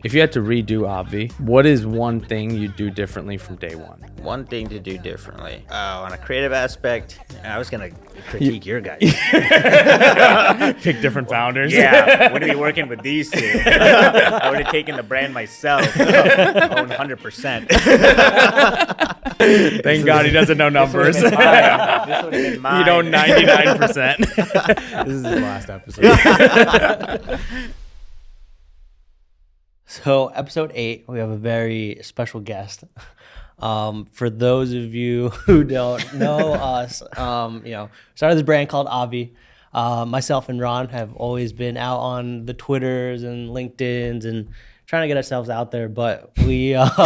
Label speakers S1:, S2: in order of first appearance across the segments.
S1: If you had to redo Obvi, what is one thing you'd do differently from day one?
S2: One thing to do differently. On a creative aspect, I was going to critique your guys.
S1: Pick different founders.
S2: Yeah, wouldn't be working with these two. I would have taken the brand myself. Own 100%.
S1: Thank God he doesn't know numbers.
S2: This would have been mine.
S1: You know 99%.
S3: This is the last episode. So, episode 8, we have a very special guest. For those of you who don't know us, started this brand called Obvi. Myself and Ron have always been out on the Twitters and LinkedIn's and trying to get ourselves out there. But we have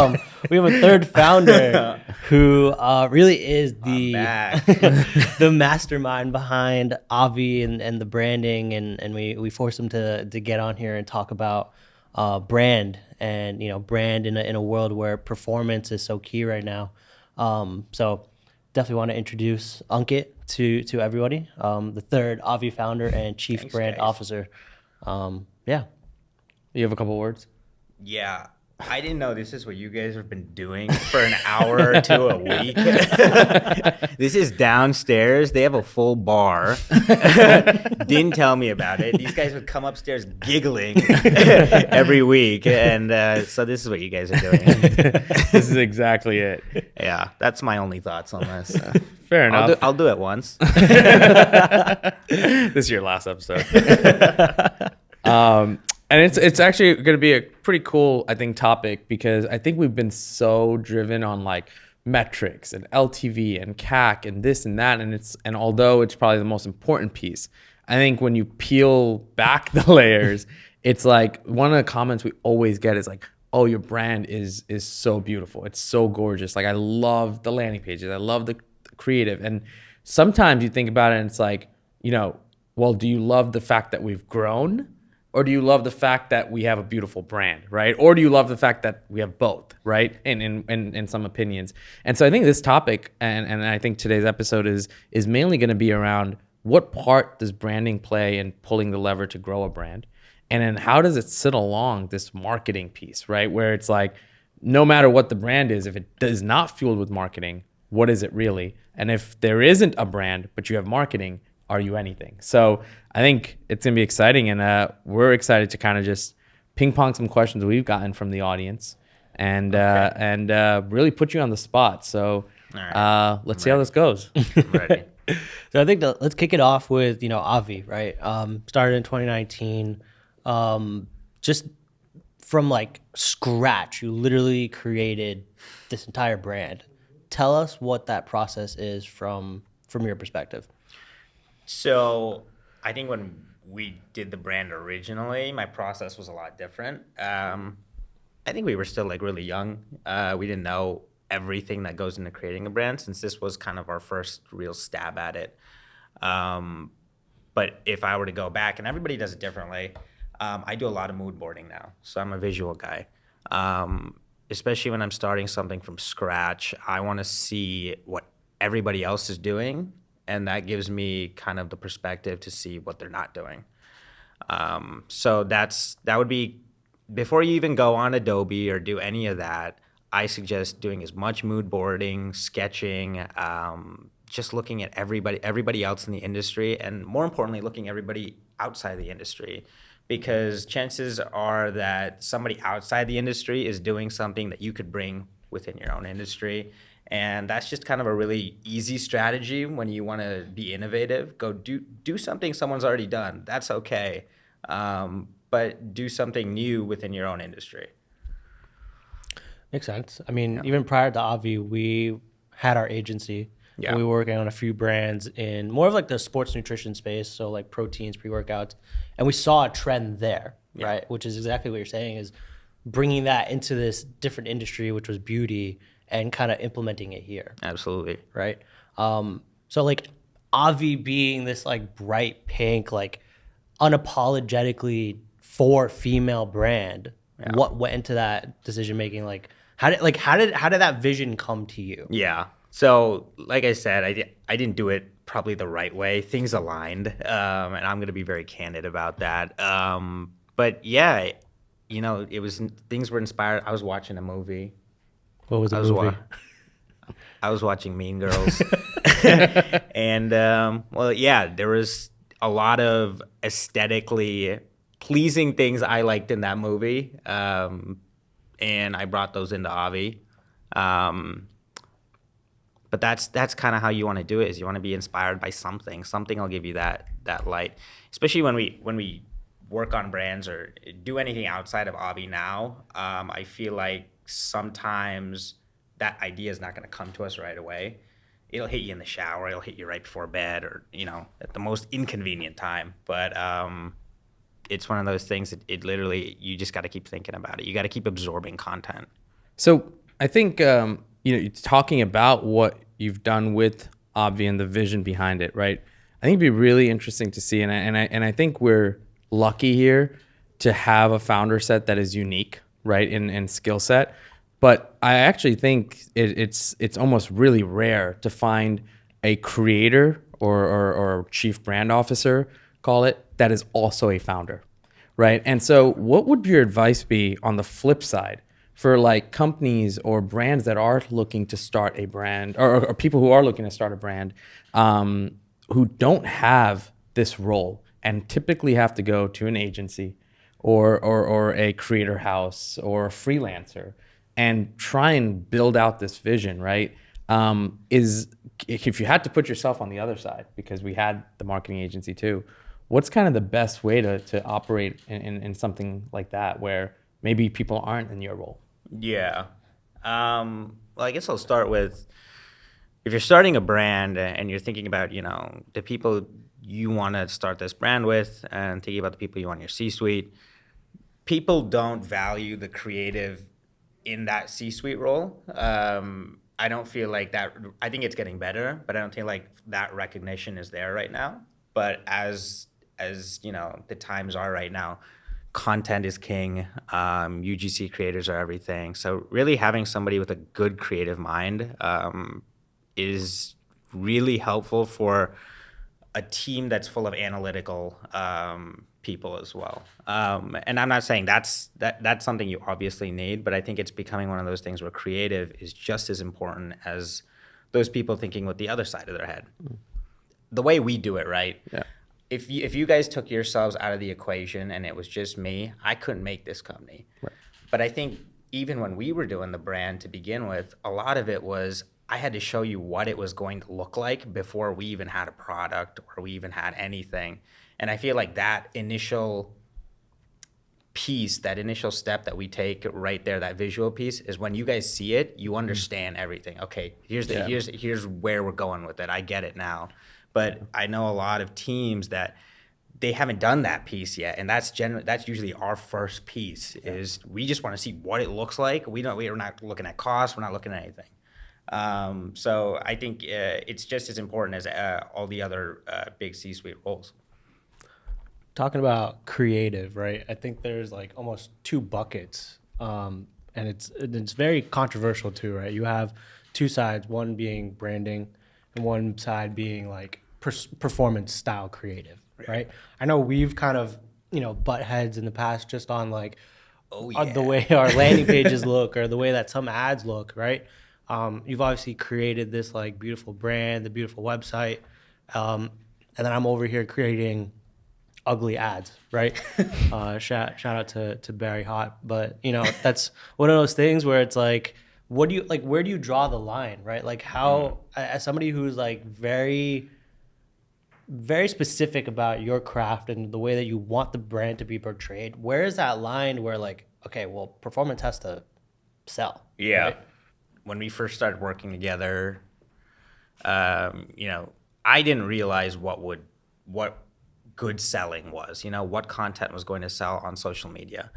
S3: a third founder who really is the mastermind behind Obvi and the branding. And we forced him to get on here and talk about brand and brand in a world where performance is so key right now. So definitely want to introduce Ankit to everybody, the third Obvi founder and chief brand officer. Yeah.
S1: You have a couple words?
S2: Yeah. I didn't know this is what you guys have been doing for an hour to a week. This is downstairs. They have a full bar. Didn't tell me about it. These guys would come upstairs giggling every week. And so this is what you guys are doing.
S1: This is exactly it.
S2: Yeah, that's my only thoughts on this.
S1: Fair enough.
S2: I'll do it once.
S1: This is your last episode. And it's actually going to be a pretty cool, I think, topic, because I think we've been so driven on like metrics and LTV and CAC and this and that, and although it's probably the most important piece, I think when you peel back the layers, it's like one of the comments we always get is like, "Oh, your brand is so beautiful. It's so gorgeous. Like I love the landing pages. I love the creative." And sometimes you think about it and it's like, well, do you love the fact that we've grown? Or do you love the fact that we have a beautiful brand, right? Or do you love the fact that we have both, right? In some opinions. And so I think this topic, and I think today's episode is mainly going to be around what part does branding play in pulling the lever to grow a brand? And then how does it sit along this marketing piece, right? Where it's like, no matter what the brand is, if it is not fueled with marketing, what is it really? And if there isn't a brand, but you have marketing, are you anything? So I think it's going to be exciting, and we're excited to kind of just ping pong some questions we've gotten from the audience and really put you on the spot. So let's see how this goes.
S2: I'm ready.
S3: So I think let's kick it off with, Obvi, right? Started in 2019. Just from like scratch, you literally created this entire brand. Tell us what that process is from your perspective.
S2: So I think when we did the brand originally, my process was a lot different. I think we were still like really young. We didn't know everything that goes into creating a brand, since this was kind of our first real stab at it. But if I were to go back, and everybody does it differently, I do a lot of mood boarding now. So I'm a visual guy. Especially when I'm starting something from scratch, I want to see what everybody else is doing. And that gives me kind of the perspective to see what they're not doing. So that would be, before you even go on Adobe or do any of that, I suggest doing as much mood boarding, sketching, just looking at everybody else in the industry, and more importantly, looking at everybody outside the industry. Because chances are that somebody outside the industry is doing something that you could bring within your own industry. And that's just kind of a really easy strategy when you want to be innovative. Go do something someone's already done. That's okay. But do something new within your own industry.
S3: Makes sense. I mean, even prior to Obvi, we had our agency.
S2: Yeah.
S3: And we were working on a few brands in more of like the sports nutrition space, so like proteins, pre-workouts. And we saw a trend there, right? Which is exactly what you're saying, is bringing that into this different industry, which was beauty, and kind of implementing it here.
S2: Absolutely.
S3: Right? So like Obvi being this like bright pink, like unapologetically for female brand, what went into that decision making? Like how did that vision come to you?
S2: Yeah. So like I said, I didn't do it probably the right way. Things aligned, and I'm going to be very candid about that. But yeah, you know, things were inspired. I was watching a movie.
S3: What was the
S2: I was
S3: movie?
S2: I was watching Mean Girls, and well, yeah, there was a lot of aesthetically pleasing things I liked in that movie, and I brought those into Avi. But that's kind of how you want to do it. Is you want to be inspired by something. Something will give you that light, especially when we work on brands or do anything outside of Avi now. I feel like sometimes that idea is not going to come to us right away. It'll hit you in the shower. It'll hit you right before bed, or at the most inconvenient time. But it's one of those things that it literally, you just got to keep thinking about it. You got to keep absorbing content.
S1: So I think talking about what you've done with Obvi and the vision behind it, right? I think it'd be really interesting to see, and I think we're lucky here to have a founder set that is unique, right, in skill set. But I actually think it's almost really rare to find a creator or chief brand officer, call it, that is also a founder, right? And so what would your advice be on the flip side for like companies or brands that are looking to start a brand, or people who are looking to start a brand, who don't have this role and typically have to go to an agency or a creator house or a freelancer and try and build out this vision, right? Is if you had to put yourself on the other side, because we had the marketing agency too, what's kind of the best way to operate in something like that where maybe people aren't in your role?
S2: Yeah. Well, I guess I'll start with, if you're starting a brand and you're thinking about, the people you want to start this brand with and thinking about the people you want in your C-suite, people don't value the creative in that C-suite role. I don't feel like that. I think it's getting better, but I don't think like that recognition is there right now. But as the times are right now, content is king. UGC creators are everything. So really having somebody with a good creative mind is really helpful for a team that's full of analytical people as well. And I'm not saying that's something you obviously need, but I think it's becoming one of those things where creative is just as important as those people thinking with the other side of their head. The way we do it, right?
S1: Yeah.
S2: If you guys took yourselves out of the equation and it was just me, I couldn't make this company.
S1: Right.
S2: But I think even when we were doing the brand to begin with, a lot of it was I had to show you what it was going to look like before we even had a product or we even had anything. And I feel like that initial piece, that initial step that we take right there, that visual piece, is when you guys see it, you understand everything. Okay, here's where we're going with it. I get it now. But I know a lot of teams that they haven't done that piece yet, and that's usually our first piece. Is we just want to see what it looks like. We're not looking at cost. We're not looking at anything. So I think it's just as important as all the other big C-suite roles.
S3: Talking about creative, right? I think there's like almost two buckets, and it's very controversial too, right? You have two sides, one being branding, and one side being like performance style creative, right? I know we've kind of butt heads in the past just on like the way our landing pages look or the way that some ads look, right? You've obviously created this like beautiful brand, the beautiful website, and then I'm over here creating ugly ads, right? Shout out to Barry Hott, but that's one of those things where it's like, where do you draw the line, right? Like how, as somebody who's like very, very specific about your craft and the way that you want the brand to be portrayed, where is that line where like, okay, well, performance has to sell.
S2: Yeah.
S3: Right?
S2: When we first started working together, I didn't realize what good selling was, what content was going to sell on social media.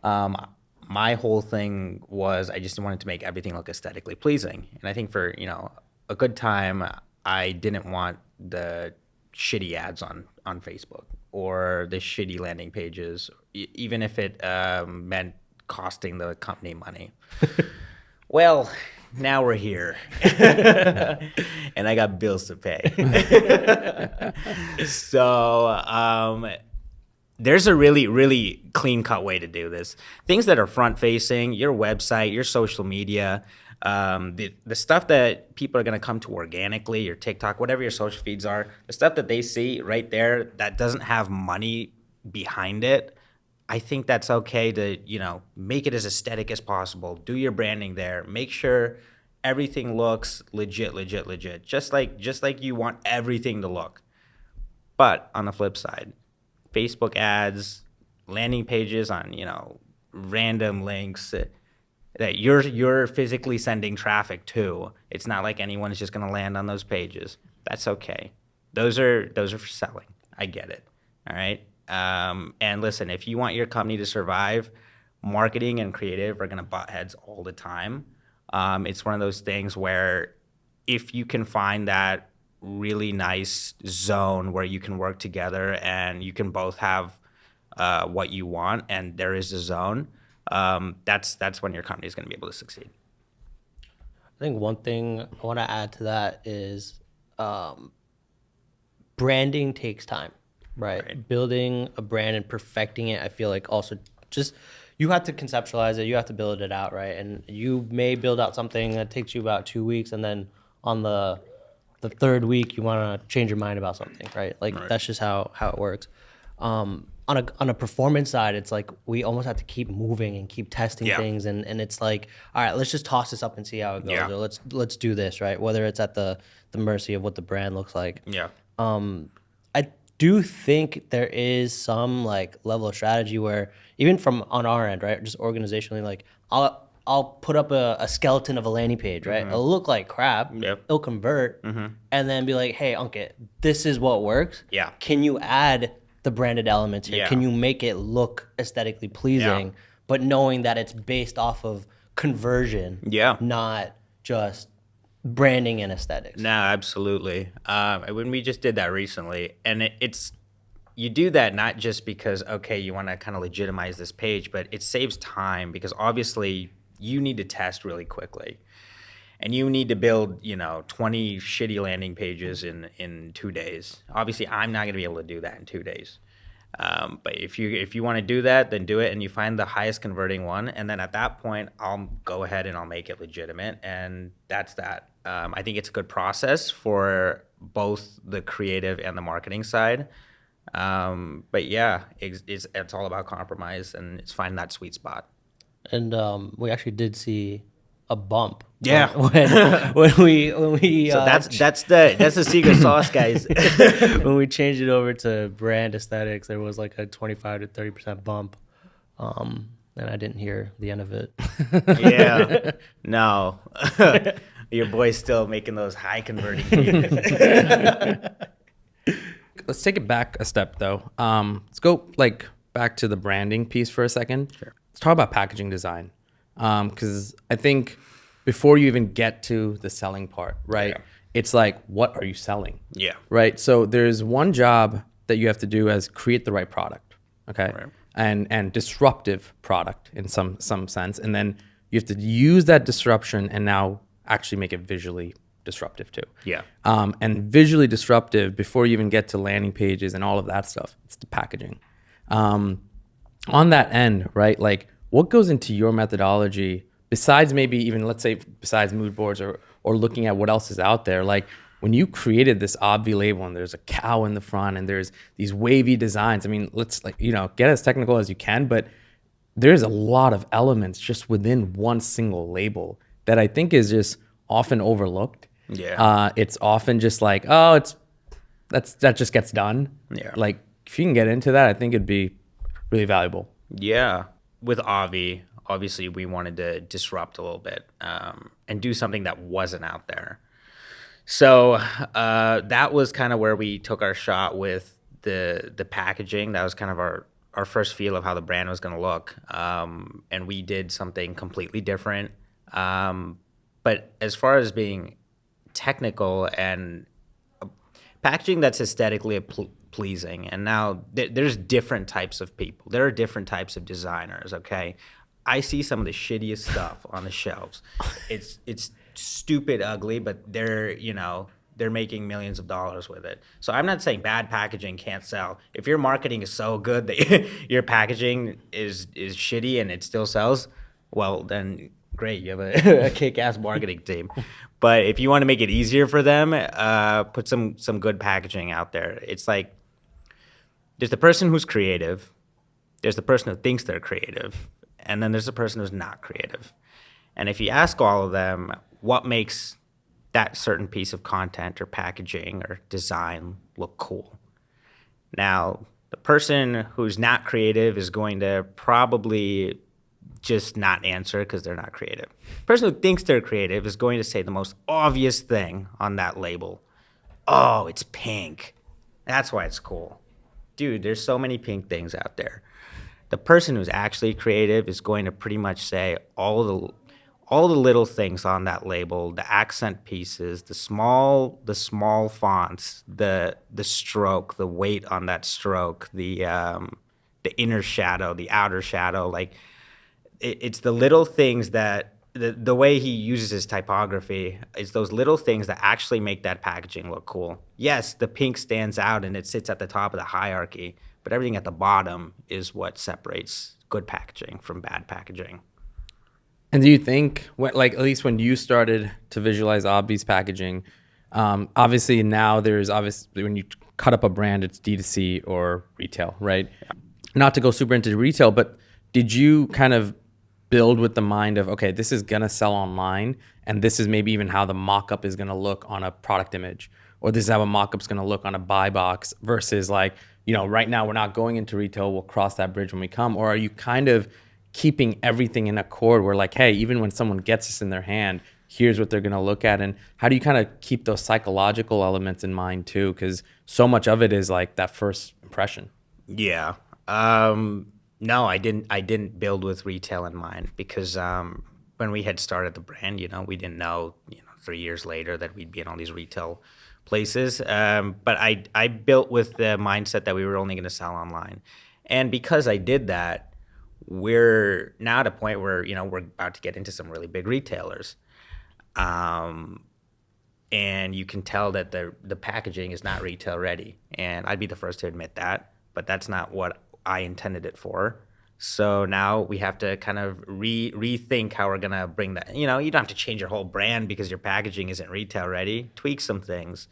S2: My whole thing was I just wanted to make everything look aesthetically pleasing. And I think for, a good time, I didn't want the shitty ads on Facebook or the shitty landing pages, even if it meant costing the company money. Well, now we're here, and I got bills to pay. So there's a really, really clean cut way to do this. Things that are front facing, your website, your social media, the stuff that people are going to come to organically, your TikTok, whatever your social feeds are, the stuff that they see right there that doesn't have money behind it. I think that's okay to, make it as aesthetic as possible. Do your branding there. Make sure everything looks legit. Just like you want everything to look. But on the flip side, Facebook ads, landing pages on, random links that you're physically sending traffic to. It's not like anyone is just going to land on those pages. That's okay. Those are for selling. I get it. All right. And listen, if you want your company to survive, marketing and creative are going to butt heads all the time. It's one of those things where if you can find that really nice zone where you can work together and you can both have what you want, and there is a zone, that's when your company is going to be able to succeed.
S3: I think one thing I want to add to that is branding takes time, right? Building a brand and perfecting it, I feel like also just you have to conceptualize it, you have to build it out, right? And you may build out something that takes you about 2 weeks, and then on the third week you want to change your mind about something, right? That's just how it works. On a performance side, it's like we almost have to keep moving and keep testing things, and it's like, all right, let's just toss this up and see how it goes, or let's do this, right? Whether it's at the mercy of what the brand looks like. I do think there is some like level of strategy where even from on our end, right, just organizationally, like I'll put up a skeleton of a landing page, right? It'll look like crap. It'll convert, and then be like, hey, Ankit, this is what works. Can you add the branded elements here? Can you make it look aesthetically pleasing, but knowing that it's based off of conversion, not just branding and aesthetics?
S2: No, absolutely. When we just did that recently, and it's you do that not just because, okay, you want to kind of legitimize this page, but it saves time because obviously you need to test really quickly. And you need to build, 20 shitty landing pages in 2 days. Obviously, I'm not going to be able to do that in 2 days. But if you want to do that, then do it, and you find the highest converting one. And then at that point, I'll go ahead and I'll make it legitimate. And that's that. I think it's a good process for both the creative and the marketing side. But yeah, it's all about compromise, and it's finding that sweet spot.
S3: And we actually did see a bump.
S2: Yeah.
S3: When we
S2: So that's the secret sauce, guys.
S3: when we changed it over to brand aesthetics, there was like a 25 to 30% bump. And I didn't hear the end of it.
S2: Yeah. No. Your boy's still making those high converting pages.
S1: Let's take it back a step though. Let's go back to the branding piece for a second.
S2: Sure.
S1: Let's talk about packaging design. Because I think before you even get to the selling part, right? It's like, what are you selling?
S2: Yeah.
S1: Right. So there's one job that you have to do as create the right product. Okay.
S2: Right.
S1: And disruptive product in some sense. And then you have to use that disruption and now actually make it visually disruptive too.
S2: Yeah.
S1: And visually disruptive before you even get to landing pages and all of that stuff. It's the packaging. On that end, right? Like, what goes into your methodology besides maybe even, let's say, besides mood boards or looking at what else is out there? Like, when you created this Obvi label and there's a cow in the front and there's these wavy designs, I mean, let's get as technical as you can, but there's a lot of elements just within one single label that I think is just often overlooked.
S2: Yeah.
S1: It's often just like, oh, that just gets done.
S2: Yeah.
S1: Like, if you can get into that, I think it'd be really valuable.
S2: Yeah. With Avi, obviously we wanted to disrupt a little bit and do something that wasn't out there. So that was kind of where we took our shot with the packaging. That was kind of our first feel of how the brand was going to look. And we did something completely different. But as far as being technical and packaging that's aesthetically pleasing, and now there's different types of people. There are different types of designers, okay? I see some of the shittiest stuff on the shelves. It's stupid ugly, but they're they're making millions of dollars with it. So I'm not saying bad packaging can't sell. If your marketing is so good that your packaging is shitty and it still sells, well, then great, you have a kick-ass marketing team. But if you want to make it easier for them, put some good packaging out there. It's like there's the person who's creative, there's the person who thinks they're creative, and then there's the person who's not creative. And if you ask all of them what makes that certain piece of content or packaging or design look cool. Now, the person who's not creative is going to probably just not answer because they're not creative. The person who thinks they're creative is going to say the most obvious thing on that label. Oh, it's pink. That's why it's cool. Dude, there's so many pink things out there. The person who's actually creative is going to pretty much say all the little things on that label, the accent pieces, the small fonts, the stroke, the weight on that stroke, the inner shadow, the outer shadow. Like it's the little things that the way he uses his typography is those little things that actually make that packaging look cool. Yes, the pink stands out and it sits at the top of the hierarchy, but everything at the bottom is what separates good packaging from bad packaging.
S1: And do you think, like at least when you started to visualize Obvi's packaging, obviously now there's obviously when you cut up a brand, it's D2C or retail, right? Yeah. Not to go super into retail, but did you kind of build with the mind of, okay, this is gonna sell online, and this is maybe even how the mock-up is gonna look on a product image, or this is how a mock-up's gonna look on a buy box versus like, you know, right now we're not going into retail, we'll cross that bridge when we come, or are you kind of keeping everything in accord where like, hey, even when someone gets this in their hand, here's what they're going to look at? And how do you kind of keep those psychological elements in mind too? Because so much of it is like that first impression.
S2: Yeah. No, I didn't build with retail in mind because when we had started the brand, you know, we didn't know, 3 years later that we'd be in all these retail places. But I built with the mindset that we were only going to sell online. And because I did that, we're now at a point where, we're about to get into some really big retailers. And you can tell that the packaging is not retail ready. And I'd be the first to admit that, but that's not what I intended it for. So now we have to kind of rethink how we're going to bring that. You don't have to change your whole brand because your packaging isn't retail ready. Tweak some things.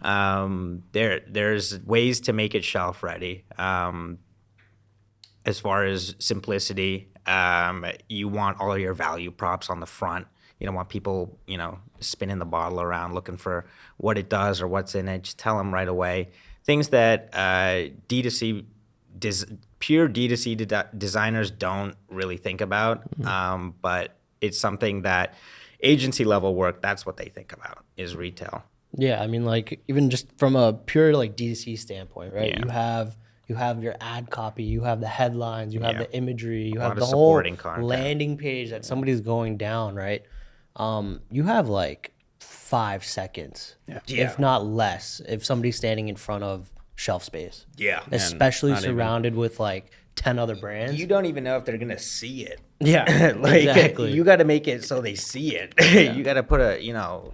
S2: There's ways to make it shelf ready. As far as simplicity, you want all of your value props on the front. You don't want people, spinning the bottle around looking for what it does or what's in it. Just tell them right away. Things that pure D2C designers don't really think about, but it's something that agency level work, that's what they think about, is retail.
S3: Yeah, I mean, like even just from a pure like D2C standpoint, right?
S2: Yeah.
S3: You have your ad copy, you have the headlines, you have the imagery, you have the whole
S2: supporting content.
S3: Landing page that somebody's going down, right? You have like 5 seconds, if not less, if somebody's standing in front of shelf space.
S2: Yeah.
S3: Especially surrounded with like 10 other brands.
S2: You don't even know if they're going to see it.
S3: Yeah,
S2: like
S3: exactly.
S2: You got to make it so they see it. Yeah. You got to put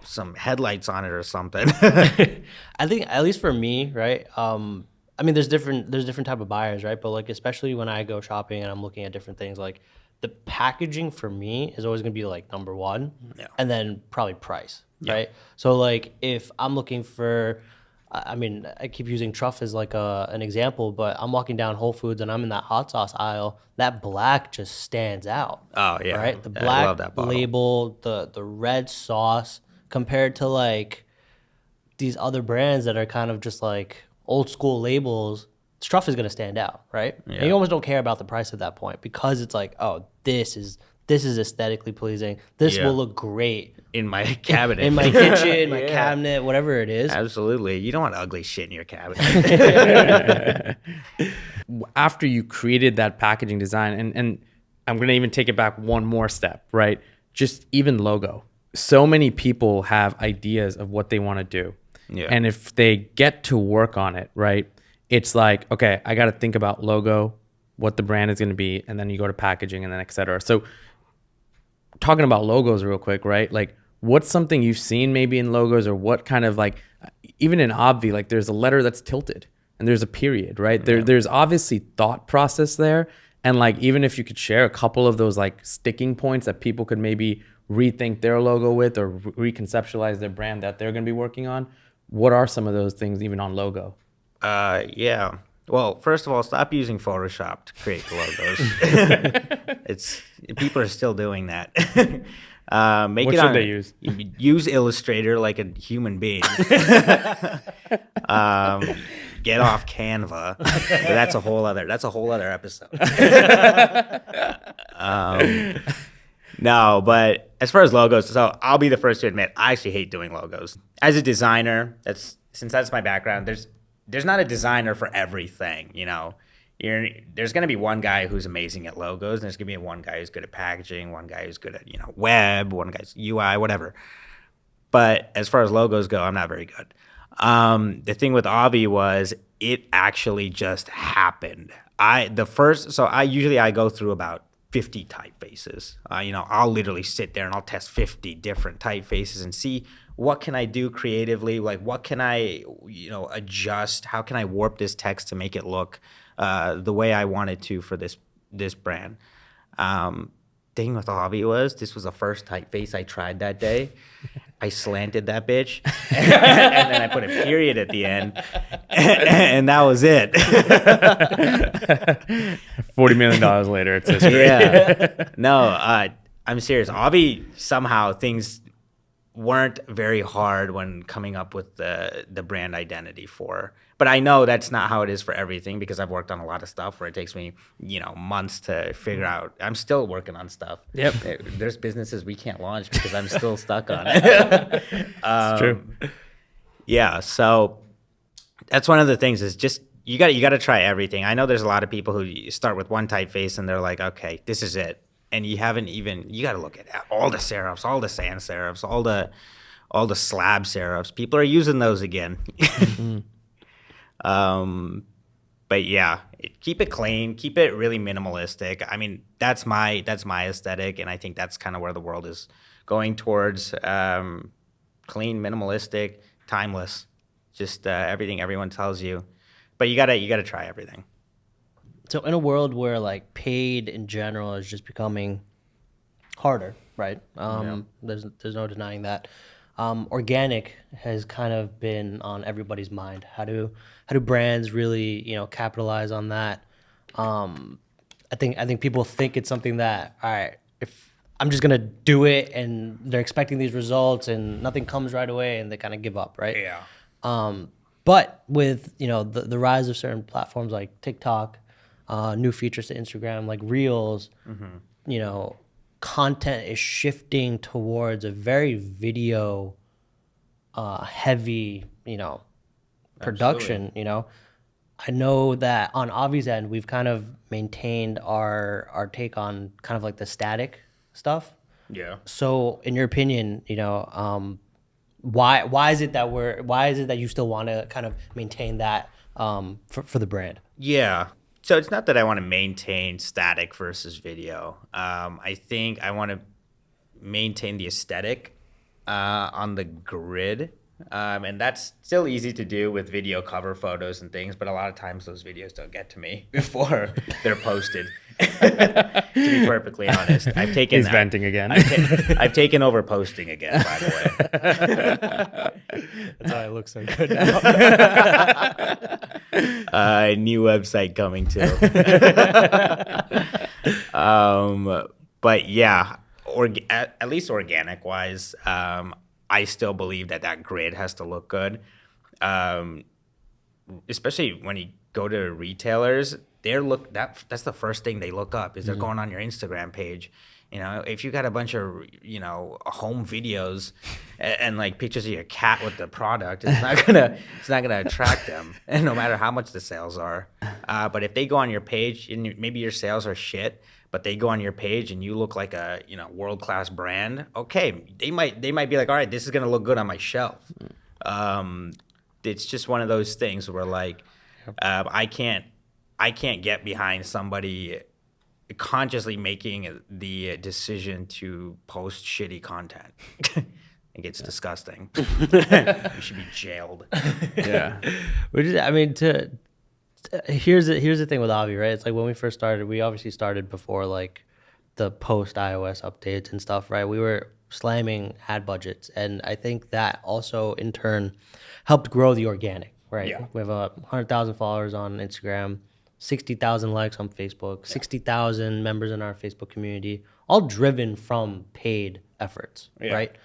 S2: some headlights on it or something.
S3: I think at least for me, right? I mean, there's different type of buyers, right? But like, especially when I go shopping and I'm looking at different things, like the packaging for me is always gonna be like number one, and then probably price, right? So like, if I'm looking for, I mean, I keep using Truff as like an example, but I'm walking down Whole Foods and I'm in that hot sauce aisle. That black just stands out.
S2: Oh yeah,
S3: right. The
S2: I love
S3: black
S2: that bottle.
S3: label, the red sauce compared to like these other brands that are kind of just like old school labels, Truff is going to stand out, right? Yeah. And you almost don't care about the price at that point because it's like, oh, this is aesthetically pleasing. This will look great
S2: in my cabinet,
S3: in my kitchen, my cabinet, whatever it is.
S2: Absolutely, you don't want ugly shit in your cabinet.
S1: After you created that packaging design, and I'm going to even take it back one more step, right? Just even logo. So many people have ideas of what they want to do. Yeah. And if they get to work on it, right, it's like, okay, I got to think about logo, what the brand is going to be, and then you go to packaging and then et cetera. So talking about logos real quick, right? Like what's something you've seen maybe in logos, or what kind of like, even in Obvi, like there's a letter that's tilted and there's a period, right? There's obviously thought process there. And like, even if you could share a couple of those like sticking points that people could maybe rethink their logo with, or reconceptualize their brand that they're going to be working on, what are some of those things even on logo?
S2: Yeah. Well, first of all, stop using Photoshop to create the logos. People are still doing that. Make
S1: What
S2: it
S1: should
S2: on,
S1: they use?
S2: Use Illustrator like a human being. Get off Canva. But that's a whole other episode. No, but as far as logos, so I'll be the first to admit I actually hate doing logos. As a designer, since that's my background, there's not a designer for everything, you know. There's going to be one guy who's amazing at logos, and there's going to be one guy who's good at packaging, one guy who's good at, web, one guy's UI, whatever. But as far as logos go, I'm not very good. The thing with Avi was it actually just happened. I usually go through about 50 typefaces. I'll literally sit there and I'll test 50 different typefaces and see what can I do creatively, like what can I, adjust, how can I warp this text to make it look the way I want it to for this brand. Thing with Avi was this was the first typeface I tried that day. I slanted that bitch, and then I put a period at the end, and that was it.
S1: $40 million later, it's history.
S2: Yeah. No, I'm serious. Avi, somehow things weren't very hard when coming up with the brand identity for. But I know that's not how it is for everything, because I've worked on a lot of stuff where it takes me, months to figure out. I'm still working on stuff.
S1: Yep.
S2: There's businesses we can't launch because I'm still stuck on it.
S1: It's true.
S2: Yeah, so that's one of the things is just you got to try everything. I know there's a lot of people who start with one typeface and they're like, okay, this is it, and you got to look at all the serifs, all the sans serifs, all the slab serifs. People are using those again. But yeah, keep it clean, keep it really minimalistic. I mean, that's my aesthetic, and I think that's kind of where the world is going towards. Clean, minimalistic, timeless, just everything everyone tells you. But you gotta try everything.
S3: So in a world where like paid in general is just becoming harder, right? There's no denying that. Organic has kind of been on everybody's mind. How do brands really, capitalize on that? I think people think it's something that, all right, if I'm just gonna do it and they're expecting these results and nothing comes right away and they kind of give up, right?
S2: Yeah.
S3: But with the rise of certain platforms like TikTok, new features to Instagram like Reels, content is shifting towards a very video heavy, production.
S2: Absolutely.
S3: I know that on Avi's end, we've kind of maintained our take on kind of like the static stuff.
S2: Yeah.
S3: So in your opinion, why is it that you still want to kind of maintain that for the brand?
S2: Yeah. So it's not that I want to maintain static versus video. I think I want to maintain the aesthetic on the grid. And that's still easy to do with video cover photos and things, but a lot of times those videos don't get to me before they're posted. To be perfectly honest, I've taken.
S1: He's venting again.
S2: I've taken over posting again, by the
S3: way. That's why it looks so good now.
S2: New website coming too. But yeah, at least organic wise, I still believe that grid has to look good. Especially when you go to retailers, that's the first thing they look up is they're going on your Instagram page. If you got a bunch of home videos and like pictures of your cat with the product, it's not gonna attract them, and no matter how much the sales are. But if they go on your page and maybe your sales are shit, but they go on your page and you look like a world-class brand, okay, they might be like, all right, this is gonna look good on my shelf. It's just one of those things where like I can't get behind somebody consciously making the decision to post shitty content. it gets disgusting. You should be jailed.
S1: Yeah.
S3: I mean, here's the thing with Avi, right? It's like when we first started, we obviously started before like the post iOS updates and stuff, right? We were slamming ad budgets, and I think that also in turn helped grow the organic, right?
S2: Yeah.
S3: We have 100,000 followers on Instagram, 60,000 likes on Facebook, 60,000 members in our Facebook community, all driven from paid efforts,
S2: Yeah.
S3: right?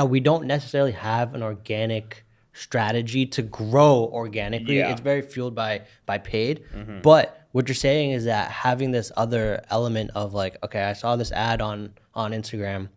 S3: We don't necessarily have an organic strategy to grow organically.
S2: Yeah.
S3: It's very fueled by paid. But what you're saying is that having this other element of like, okay, I saw this ad on Instagram.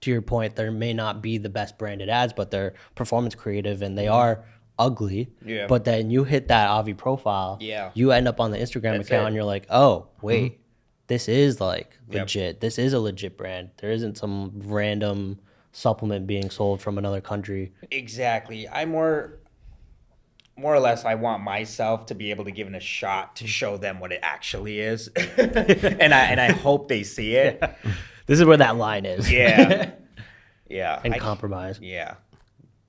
S3: To your point, there may not be the best branded ads, but they're performance creative and they are ugly.
S2: Yeah.
S3: But then you hit that Avi profile.
S2: Yeah.
S3: You end up on the Instagram
S2: That's
S3: account
S2: it.
S3: and you're like, oh, wait, this is like
S2: Yep.
S3: legit. This is a legit brand. There isn't some random supplement being sold from another country.
S2: Exactly. I more or less, I want myself to be able to give it a shot to show them what it actually is, and I hope they see it.
S3: This is where that line is.
S2: Yeah, yeah.
S3: And
S2: I-
S3: compromise.
S2: Yeah.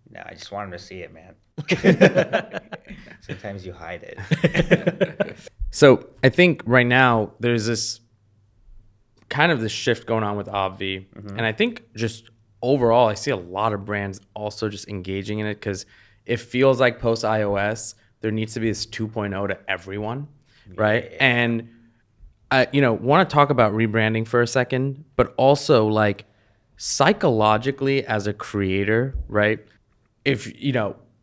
S2: No, I just want them to see it, man. Sometimes you hide it.
S1: So I think right now there's this kind of this shift going on with Obvi. And I think just overall, I see a lot of brands also just engaging in it because it feels like post iOS, there needs to be this 2.0 to everyone, right? And I, want to talk about rebranding for a second, but also like psychologically as a creator, right? If,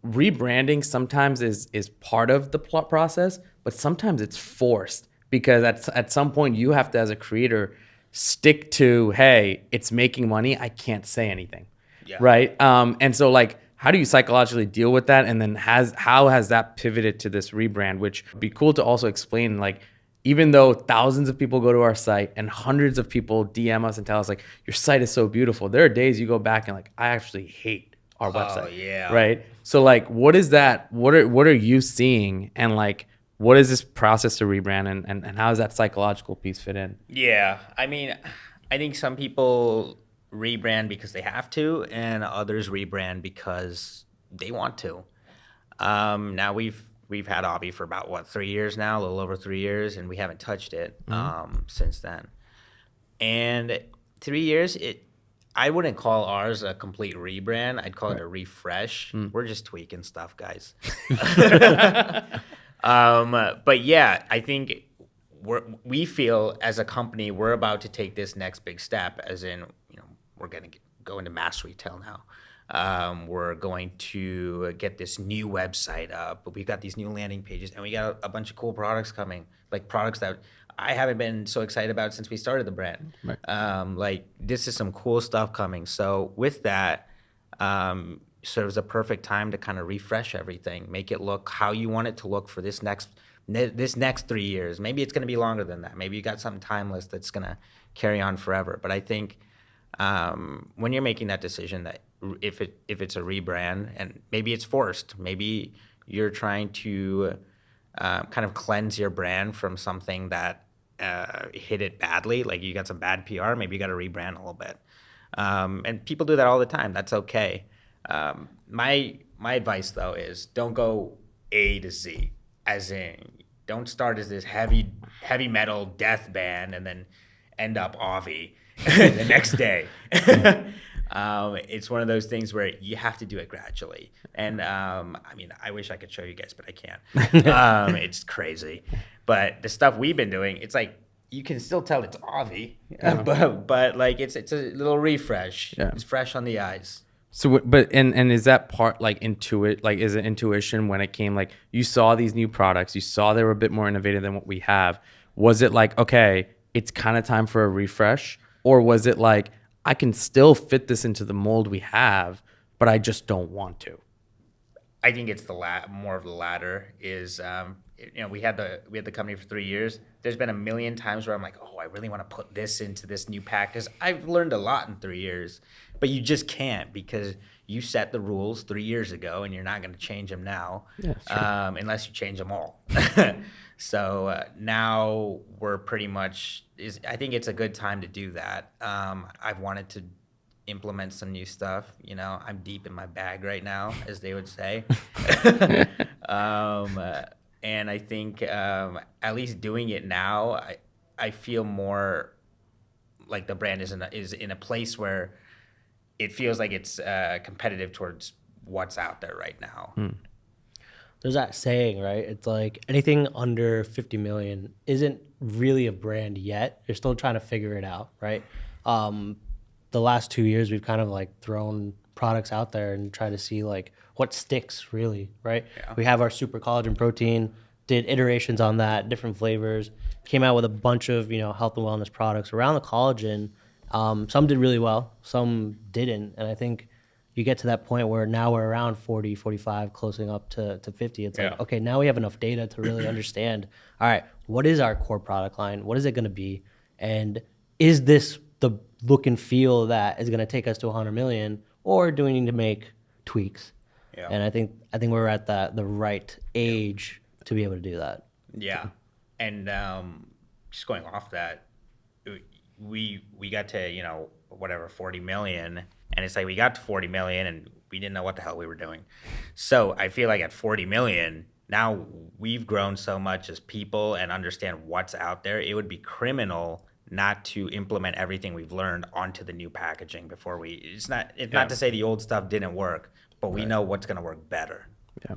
S1: rebranding sometimes is part of the plot process, but sometimes it's forced because at some point you have to, as a creator, stick to, hey, it's making money, I can't say anything,
S2: Yeah.
S1: right? And so like, how do you psychologically deal with that? And then how has that pivoted to this rebrand, which would be cool to also explain, like, even though thousands of people go to our site and hundreds of people DM us and tell us like, your site is so beautiful, there are days you go back and like, I actually hate our website.
S2: Yeah.
S1: Right. So like, what is that? What are you seeing? And like, what is this process to rebrand and how does that psychological piece fit in?
S2: Yeah. I mean, I think some people rebrand because they have to, and others rebrand because they want to. Now we've had Obvi for about 3 years now, a little over 3 years, and we haven't touched it since then. And 3 years, I wouldn't call ours a complete rebrand. I'd call it a refresh. We're just tweaking stuff, guys. But yeah, I think we feel as a company we're about to take this next big step, as in, we're going to go into mass retail now. We're going to get this new website up, but we've got these new landing pages, and we got a bunch of cool products coming, like products that I haven't been so excited about since we started the brand.
S1: Right.
S2: Like, this is some cool stuff coming. So with that, so it was a perfect time to kind of refresh everything, make it look how you want it to look for this next 3 years. Maybe it's going to be longer than that. Maybe you got something timeless that's going to carry on forever. But I think when you're making that decision, that if it's a rebrand, and maybe it's forced, maybe you're trying to kind of cleanse your brand from something that hit it badly, like you got some bad PR, maybe you got to rebrand a little bit. And people do that all the time. That's okay. My advice though is don't go A to Z, as in don't start as this heavy metal death band and then end up Avi the next day. It's one of those things where you have to do it gradually. And I mean, I wish I could show you guys, but I can't. It's crazy. But the stuff we've been doing, it's like you can still tell it's Avi, but like it's a little refresh.
S1: Yeah.
S2: It's fresh on the eyes.
S1: So, but and is that part like intuit? Like, is it intuition when it came? Like, you saw these new products, you saw they were a bit more innovative than what we have. Was it like, okay, it's kind of time for a refresh, or was it like, I can still fit this into the mold we have, but I just don't want to?
S2: I think it's more of the latter. Is we had the company for 3 years. There's been a million times where I'm like, oh, I really want to put this into this new pack, because I've learned a lot in 3 years, but you just can't, because you set the rules 3 years ago and you're not going to change them now,
S1: Yeah,
S2: unless you change them all. So now we're pretty much I think it's a good time to do that. I've wanted to implement some new stuff. You know, I'm deep in my bag right now, as they would say. And I think at least doing it now, I feel more like the brand is in a place where it feels like it's competitive towards what's out there right now.
S3: There's that saying, right? It's like anything under 50 million isn't really a brand yet. You're still trying to figure it out, right? The last 2 years, we've kind of like thrown products out there and try to see like what sticks really, right?
S2: Yeah.
S3: We have our super collagen protein, did iterations on that, different flavors, came out with a bunch of, health and wellness products around the collagen. Some did really well, some didn't. And I think you get to that point where now we're around 40, 45, closing up to 50. It's like, okay, now we have enough data to really understand, all right, what is our core product line? What is it going to be? And is this the look and feel that is going to take us to 100 million, or do we need to make tweaks?
S2: Yeah.
S3: And I think we're at the right age to be able to do that.
S2: Yeah. And just going off that, we got to, 40 million. And it's like we got to 40 million and we didn't know what the hell we were doing. So I feel like at 40 million, now we've grown so much as people and understand what's out there. It would be criminal not to implement everything we've learned onto the new packaging before it's not to say the old stuff didn't work, but we know what's going to work better.
S1: Yeah.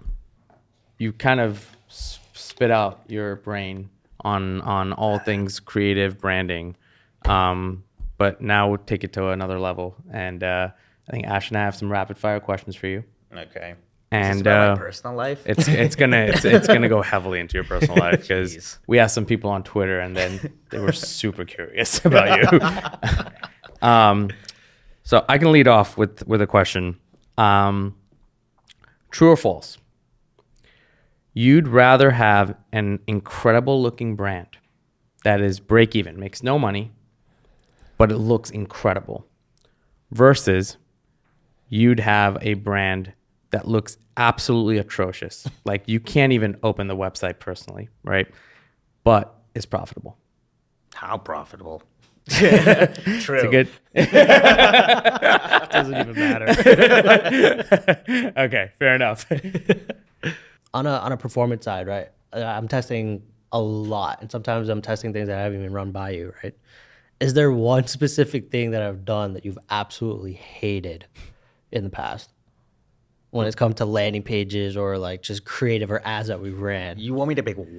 S1: You kind of spit out your brain on all things creative branding. But now we'll take it to another level. And I think Ash and I have some rapid fire questions for you.
S2: Okay.
S1: And
S2: is this about my personal life?
S1: it's gonna go heavily into your personal life because
S2: Jeez.
S1: we asked some people on Twitter and then they were super curious about you. So I can lead off with a question. True or false? You'd rather have an incredible looking brand that is break even, makes no money, but it looks incredible, versus you'd have a brand that looks absolutely atrocious. Like you can't even open the website personally, right? But is profitable.
S2: How profitable?
S1: True. It's a good.
S3: Doesn't even matter.
S1: Okay, fair enough.
S3: On a performance side, right? I'm testing a lot, and sometimes I'm testing things that I haven't even run by you, right? Is there one specific thing that I've done that you've absolutely hated in the past when it's come to landing pages or like just creative or ads that we ran?
S2: You want me to pick one?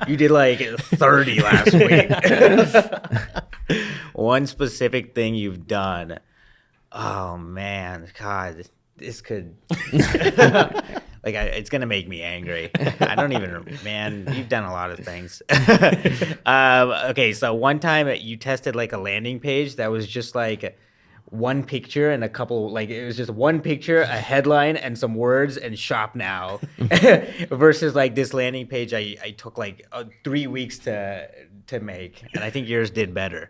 S2: You did like 30 last week. One specific thing you've done. Oh man, God, this could it's gonna make me angry. I don't even, man. You've done a lot of things. Okay, so one time you tested like a landing page that was just like one picture and a couple, like it was just one picture, a headline, and some words, and shop now. Versus like this landing page, I took like 3 weeks to make, and I think yours did better.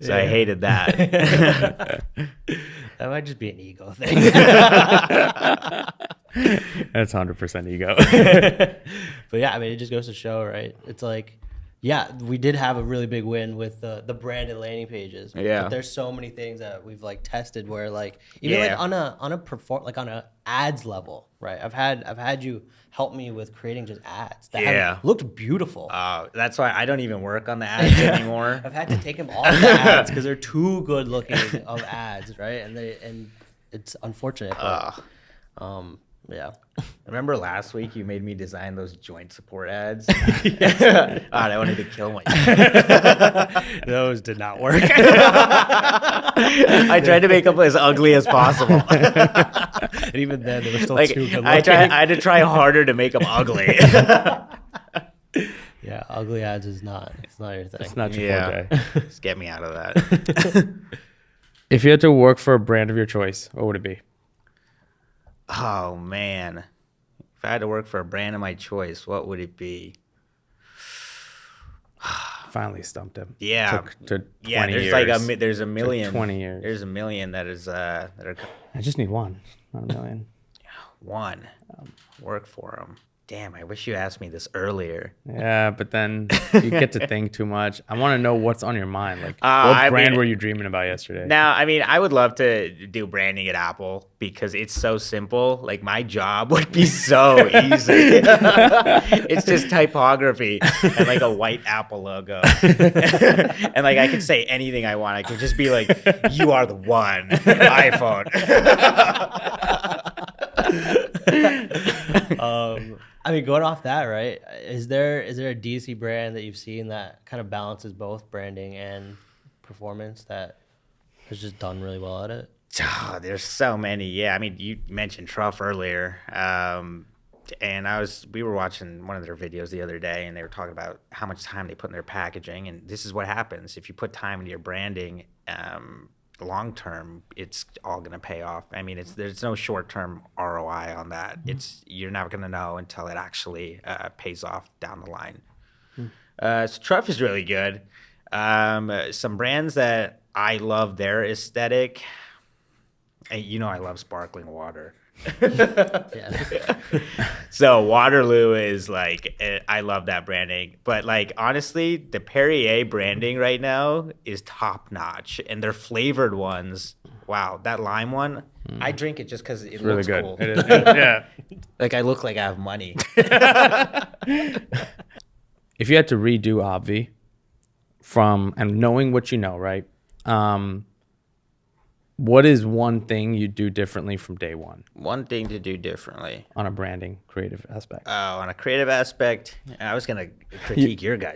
S2: So I hated that.
S3: That might just be an ego thing.
S1: That's 100% ego.
S3: But yeah, I mean, it just goes to show, right? It's like, yeah, we did have a really big win with the branded landing pages.
S2: Yeah.
S3: But there's so many things that we've like tested where like even like on a ads level, right? I've had you help me with creating just ads that have looked beautiful.
S2: That's why I don't even work on the ads anymore.
S3: I've had to take them off the ads because they're too good looking of ads, right? And it's unfortunate. But, yeah.
S2: Remember last week you made me design those joint support ads? God, I wanted to kill myself.
S3: Those did not work.
S2: I tried to make them as ugly as possible.
S3: And even then, they were still too good looking.
S2: I had to try harder to make them ugly.
S3: Yeah, ugly ads it's not your thing.
S1: It's not your forte.
S2: Just get me out of that.
S1: If you had to work for a brand of your choice, what would it be?
S2: Oh, man. If I had to work for a brand of my choice, what would it be?
S1: Finally stumped him.
S2: Yeah.
S1: Took 20
S2: there's
S1: years.
S2: like there's a million.
S1: 20 years.
S2: There's a million that is that are.
S1: I just need one, not a million.
S2: One. Work for him. Damn, I wish you asked me this earlier.
S1: Yeah, but then you get to think too much. I want to know what's on your mind. Like, what brand were you dreaming about yesterday?
S2: Now, I mean, I would love to do branding at Apple because it's so simple. Like, my job would be so easy. It's just typography and like a white Apple logo. And like, I could say anything I want. I could just be like, you are the one, iPhone.
S3: I mean, going off that, right? Is there a DC brand that you've seen that kind of balances both branding and performance that has just done really well at it?
S2: Oh, there's so many. Yeah, I mean, you mentioned Truff earlier, and we were watching one of their videos the other day, and they were talking about how much time they put in their packaging, and this is what happens if you put time into your branding. Long term, it's all going to pay off. I mean, there's no short term ROI on that. You're never going to know until it actually pays off down the line. So Truff is really good. Some brands that I love their aesthetic. And I love sparkling water.
S3: Yeah.
S2: So Waterloo is like, I love that branding, but like honestly, the Perrier branding right now is top notch, and their flavored ones. Wow, that lime one, I drink it just because it
S1: Really
S2: looks
S1: good.
S2: cool.
S1: It is, yeah.
S2: Like I look like I have money.
S1: If you had to redo Obvi and knowing what you know, right? What is one thing you do differently from day one
S2: One thing to do differently.
S1: on a branding creative aspect?
S2: Oh, on a creative aspect, I was gonna critique your guys.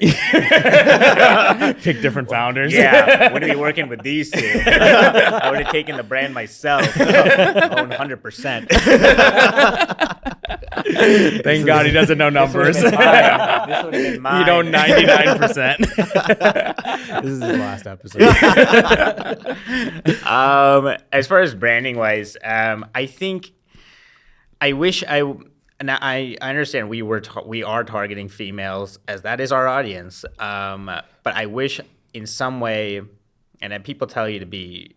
S1: Pick different founders.
S2: Yeah, wouldn't be working with these two. I would have taken the brand myself, own 100%.
S1: Thank God he doesn't know numbers.
S2: This would have been mine.
S1: You know 99%.
S3: This is his last episode.
S2: As far as branding wise, I think I wish I understand we are targeting females as that is our audience. But I wish in some way, and then people tell you to be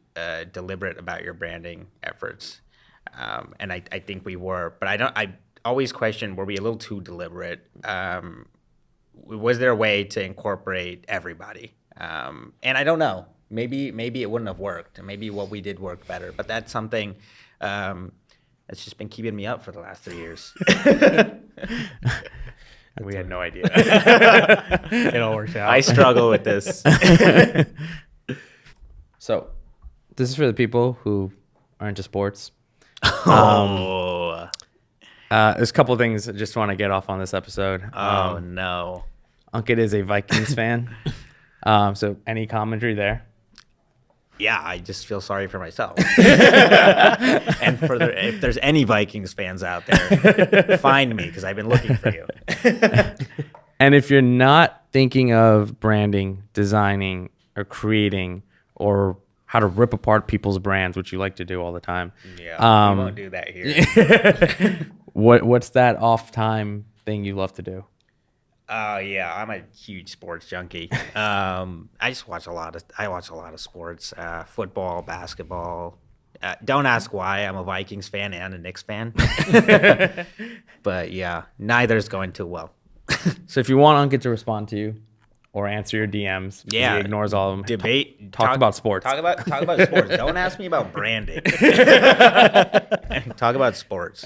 S2: deliberate about your branding efforts, and I think we were, but I always question, were we a little too deliberate? Was there a way to incorporate everybody? And I don't know. Maybe it wouldn't have worked. Maybe what we did worked better. But that's something that's just been keeping me up for the last 3 years.
S1: We had no idea.
S3: It all worked out.
S2: I struggle with this.
S1: So, this is for the people who are into sports.
S2: Oh,
S1: There's a couple of things I just want to get off on this episode.
S2: no.
S1: Ankit is a Vikings fan. So, any commentary there?
S2: Yeah, I just feel sorry for myself. And if there's any Vikings fans out there, find me because I've been looking for you.
S1: And if you're not thinking of branding, designing, or creating, or how to rip apart people's brands, which you like to do all the time.
S2: Yeah, we won't do that here.
S1: What's that off time thing you love to do?
S2: Oh yeah, I'm a huge sports junkie. I just watch a lot of sports, football, basketball. Don't ask why. I'm a Vikings fan and a Knicks fan. But yeah, neither is going too well.
S1: So if you want Ankit to respond to you or answer your DMs, because
S2: Yeah,
S1: he ignores all of them.
S2: Debate.
S1: Talk about sports.
S2: Talk about sports. Don't ask me about branding. Talk about sports.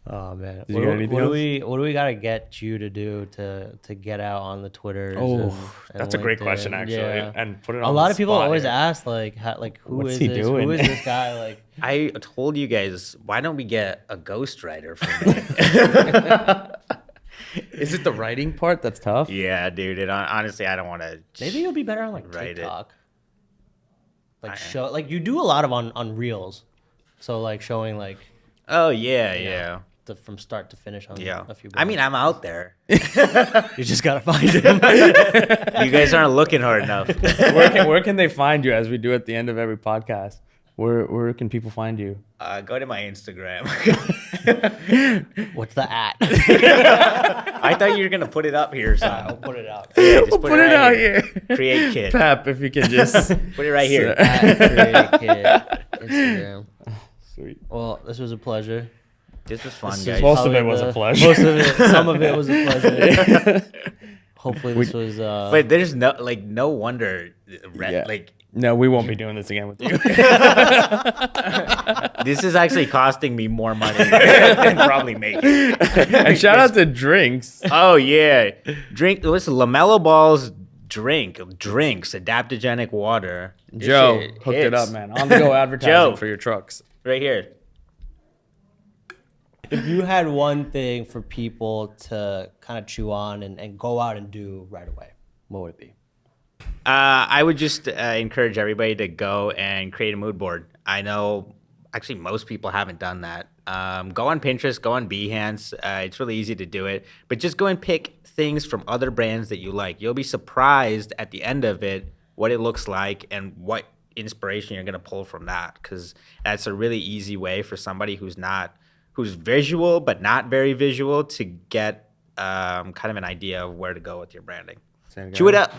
S3: Oh man,
S1: you get anything
S3: what do we gotta get you to do to get out on the Twitters?
S1: Oh,
S3: and
S1: that's a great question,
S3: LinkedIn?
S1: actually.
S3: Yeah.
S1: And put it on
S3: A lot
S1: the
S3: of people
S1: spot
S3: always
S1: here.
S3: ask who
S1: What's
S3: is
S1: he
S3: this?
S1: doing?
S3: Who is this guy? Like,
S2: I told you guys, why don't we get a ghostwriter for me?
S1: Is it the writing part that's tough?
S2: Yeah, dude. And honestly, I don't want to.
S3: maybe you'll be better on like
S2: Write it.
S3: TikTok. Like you do a lot of on Reels, so like showing like
S2: Oh yeah.
S3: from start to finish on
S2: Yeah.
S3: a few.
S2: I mean, I'm out there.
S3: you just gotta find him.
S2: You guys aren't looking hard enough.
S1: Where can they find you, as we do at the end of every podcast? Where can people find you?
S2: Go to my Instagram.
S3: What's the at?
S2: I thought you were gonna put it up here. So
S3: I'll put it out.
S2: yeah, just put it
S1: Put it
S2: right
S1: out
S2: here.
S1: here.
S2: Create kid.
S1: Pep, if you can just.
S2: Put it right here.
S3: At Create Kid Instagram.
S1: Sweet.
S3: Well, this was a pleasure.
S2: This was fun,
S3: This
S2: guys.
S3: is
S1: Most of
S3: probably
S1: it was a
S3: the-
S1: pleasure.
S3: Most of it, some of it was a pleasure. Hopefully, this was.
S2: But there's no wonder,
S1: Yeah.
S2: like
S1: No, we won't be doing this again with you.
S2: this is actually costing me more money than probably making.
S1: And shout out to drinks.
S2: Oh yeah, listen, LaMelo Ball's drinks, adaptogenic water. This
S1: Joe
S2: shit
S1: hooked it
S2: hits.
S1: up, man. On the go advertising
S2: Joe.
S1: for your trucks.
S2: Right here.
S3: If you had one thing for people to kind of chew on and go out and do right away, what would it be?
S2: I would just encourage everybody to go and create a mood board. I know, actually, most people haven't done that. Go on Pinterest, go on Behance. It's really easy to do it. But just go and pick things from other brands that you like. You'll be surprised at the end of it what it looks like and what inspiration you're going to pull from that. Because that's a really easy way for somebody who's visual but not very visual to get kind of an idea of where to go with your branding. Chew it up.